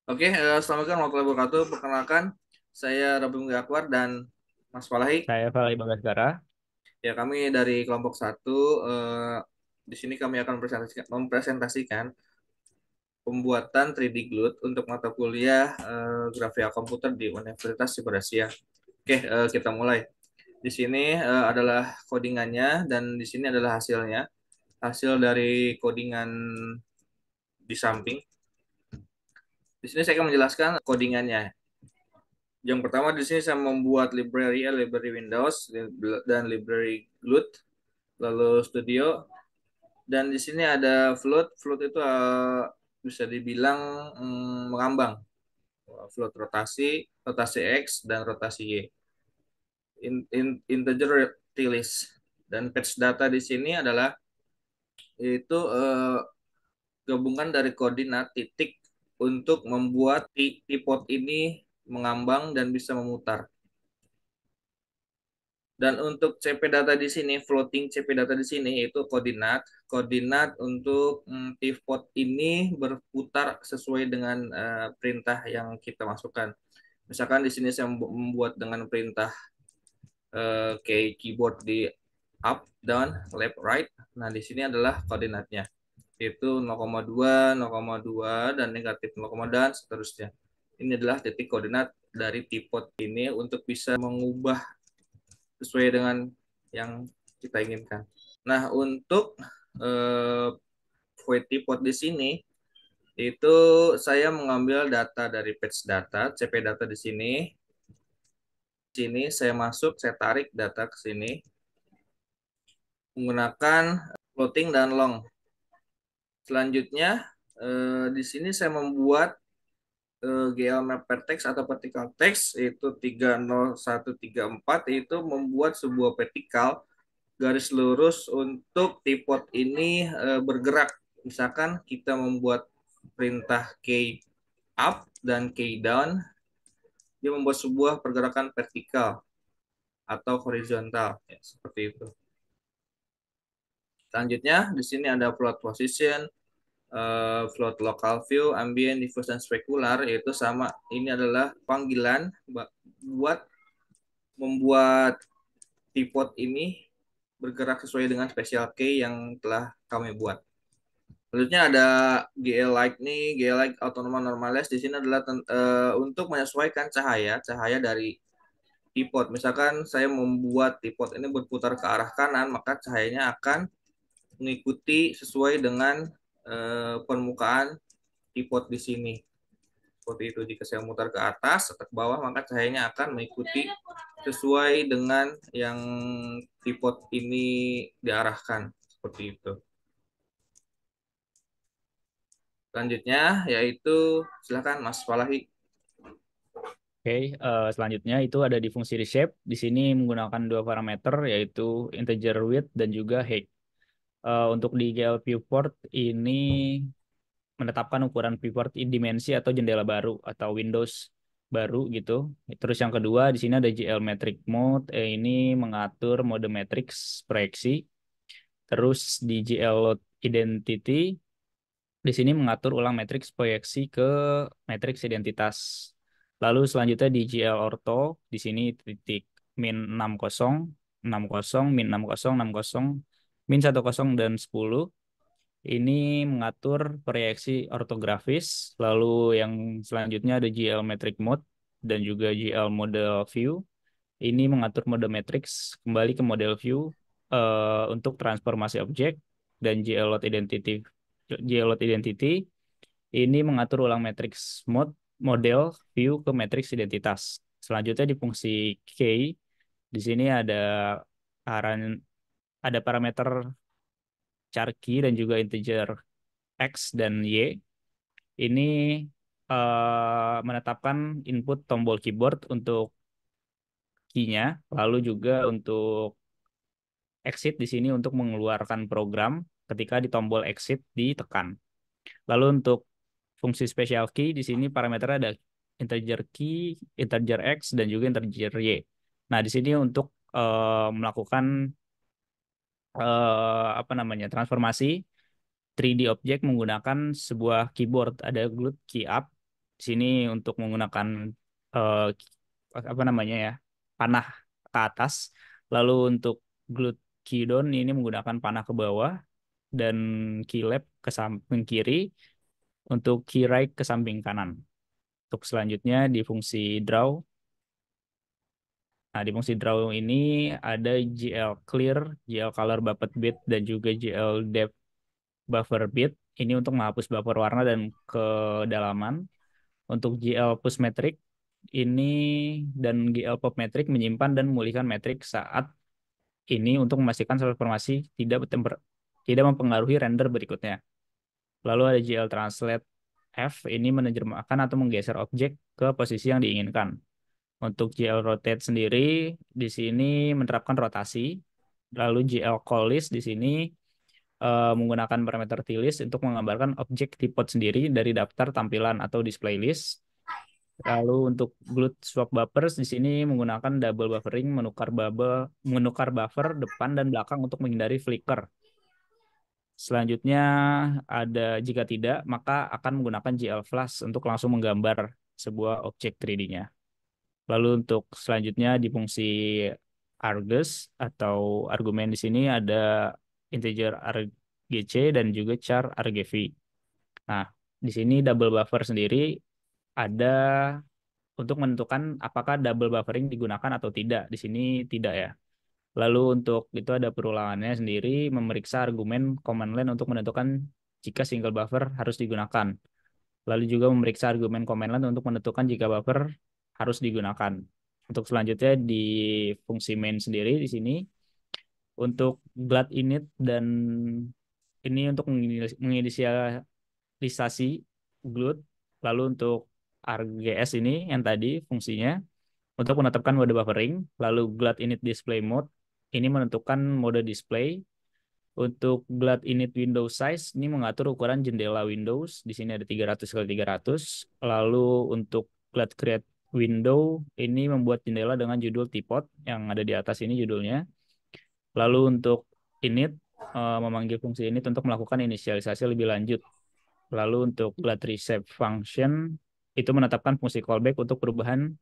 Oke, Assalamualaikum warahmatullahi wabarakatuh. Perkenalkan, saya Robin Akwar dan Mas Falahi. Saya Fali Bagaskara. Ya, kami dari kelompok satu. eh, di sini kami akan mempresentasikan pembuatan 3D Glut untuk mata kuliah grafika komputer di Universitas Siberasia. Oke, kita mulai. Di sini adalah codingannya dan di sini adalah hasilnya. Hasil dari codingan di samping. Di sini saya akan menjelaskan codingannya. Yang pertama di sini saya membuat library library Windows dan library Glut, lalu Studio, dan di sini ada float. Float itu bisa dibilang mengambang. Float rotasi, rotasi X dan rotasi Y. Integer release dan patch data di sini adalah itu gabungan dari koordinat titik untuk membuat tipot ini mengambang dan bisa memutar. Dan untuk CP data di sini, floating CP data di sini itu koordinat untuk pivot ini berputar sesuai dengan perintah yang kita masukkan. Misalkan di sini saya membuat dengan perintah kayak keyboard di up, down, left, right. Nah, di sini adalah koordinatnya. Itu 0,2, 0,2 dan negatif 0, dan seterusnya. Ini adalah titik koordinat dari pivot ini untuk bisa mengubah sesuai dengan yang kita inginkan. Nah, untuk eh, void pot di sini itu saya mengambil data dari patch data, CP data di sini. Di sini saya masuk, saya tarik data ke sini menggunakan floating dan long. Selanjutnya di sini saya membuat GL map per text atau vertical text itu 30134 itu membuat sebuah vertikal garis lurus untuk tipot ini bergerak. Misalkan kita membuat perintah key up dan key down, dia membuat sebuah pergerakan vertikal atau horizontal, ya, seperti itu. Selanjutnya, di sini ada float position, float local view, ambient, diffuse, dan spekular, yaitu sama. Ini adalah panggilan buat membuat tipot ini bergerak sesuai dengan special key yang telah kami buat. Selanjutnya ada GL Light nih, GL Light Autonoma Normalize di sini adalah untuk menyesuaikan cahaya dari tripod. Misalkan saya membuat tripod ini berputar ke arah kanan, maka cahayanya akan mengikuti sesuai dengan permukaan tripod di sini. Seperti itu, jika saya memutar ke atas atau ke bawah, maka cahayanya akan mengikuti sesuai dengan yang tripod ini diarahkan. Seperti itu. Selanjutnya yaitu silakan Mas Falahi. Oke, selanjutnya itu ada di fungsi reshape. Di sini menggunakan dua parameter yaitu integer width dan juga height. Untuk di GL viewport ini menetapkan ukuran viewport dimensi atau jendela baru atau Windows baru gitu. Terus yang kedua di sini ada GL metric mode. Ini mengatur mode matrix proyeksi. Terus di GL load identity di sini mengatur ulang matriks proyeksi ke matriks identitas. Lalu selanjutnya di GL Ortho, di sini titik min 60, 60, min 60, 60, min 10 dan 10. Ini mengatur proyeksi ortografis. Lalu yang selanjutnya ada GL Metric Mode dan juga GL Model View. Ini mengatur mode matrix kembali ke model view untuk transformasi objek dan GL Load Identity. GL Load Identity ini mengatur ulang matrix mode model view ke matriks identitas. Selanjutnya di fungsi key, di sini ada aran ada parameter char key dan juga integer x dan y. Ini menetapkan input tombol keyboard untuk key-nya, lalu juga untuk exit di sini untuk mengeluarkan program ketika di tombol exit ditekan. Lalu untuk fungsi special key di sini parameternya ada integer key, integer x, dan juga integer y. Nah, di sini untuk melakukan apa namanya transformasi 3D object menggunakan sebuah keyboard. Ada glut key up, Di sini untuk menggunakan eh, apa namanya ya, panah ke atas. Lalu untuk Glutkidon ini menggunakan panah ke bawah dan Keylab ke samping kiri. Untuk Keyright ke samping kanan. Untuk selanjutnya di fungsi draw. Nah, di fungsi draw ini ada GL clear, GL color buffer bit, dan juga GL depth buffer bit. Ini untuk menghapus buffer warna dan kedalaman. Untuk GL push metric ini dan GL pop metric menyimpan dan memulihkan metrik saat ini untuk memastikan transformasi tidak mempengaruhi render berikutnya. Lalu ada GL translate F ini menerjemahkan atau menggeser objek ke posisi yang diinginkan. Untuk GL rotate sendiri di sini menerapkan rotasi. Lalu GL call list di sini menggunakan parameter TList untuk menggambarkan objek tipot sendiri dari daftar tampilan atau display list. Lalu untuk glut swap buffers di sini menggunakan double buffering menukar buffer depan dan belakang untuk menghindari flicker. Selanjutnya ada jika tidak maka akan menggunakan GL flash untuk langsung menggambar sebuah objek 3D-nya. Lalu untuk selanjutnya di fungsi args atau argumen di sini ada integer argc dan juga char argv. Nah, di sini double buffer sendiri ada untuk menentukan apakah double buffering digunakan atau tidak. Di sini tidak ya. Lalu untuk itu ada perulangannya sendiri memeriksa argumen command line untuk menentukan jika single buffer harus digunakan. Lalu juga memeriksa argumen command line untuk menentukan jika buffer harus digunakan. Untuk selanjutnya di fungsi main sendiri di sini untuk glad init dan ini untuk menginisialisasi glad. Lalu untuk RGS ini yang tadi fungsinya untuk menetapkan mode buffering. Lalu glad init display mode ini menentukan mode display. Untuk glad init window size ini mengatur ukuran jendela Windows. Di sini ada 300 kali 300. Lalu untuk glad create window ini membuat jendela dengan judul teapot yang ada di atas ini judulnya. Lalu untuk init memanggil fungsi init untuk melakukan inisialisasi lebih lanjut. Lalu untuk glad reshape function itu menetapkan fungsi callback untuk perubahan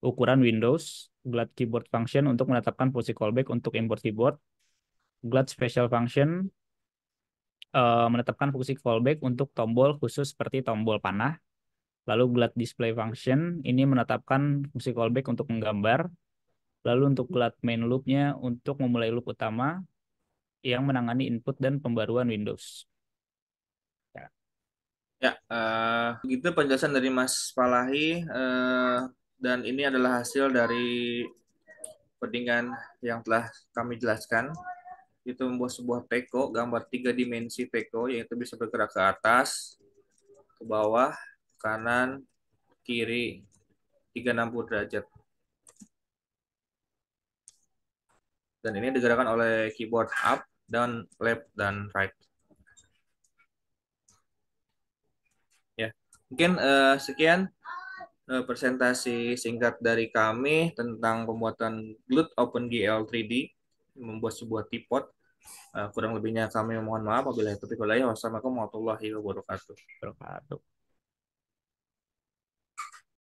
ukuran Windows. Glad keyboard function untuk menetapkan fungsi callback untuk import keyboard. Glad special function menetapkan fungsi callback untuk tombol khusus seperti tombol panah. Lalu glad display function ini menetapkan fungsi callback untuk menggambar. Lalu untuk glad main loop-nya untuk memulai loop utama yang menangani input dan pembaruan Windows. Ya, Ya, begitu penjelasan dari Mas Falahi, dan ini adalah hasil dari codingan yang telah kami jelaskan. Itu membuat sebuah teko, gambar 3 dimensi teko, yaitu bisa bergerak ke atas, ke bawah, kanan, kiri, 360 derajat. Dan ini digerakkan oleh keyboard up, down, left, dan right. Ya, mungkin sekian presentasi singkat dari kami tentang pembuatan Glut OpenGL 3D membuat sebuah teapot. Kurang lebihnya kami mohon maaf. Wabillahi taufiq wal hidayah. Wassalamualaikum warahmatullahi wabarakatuh. berapa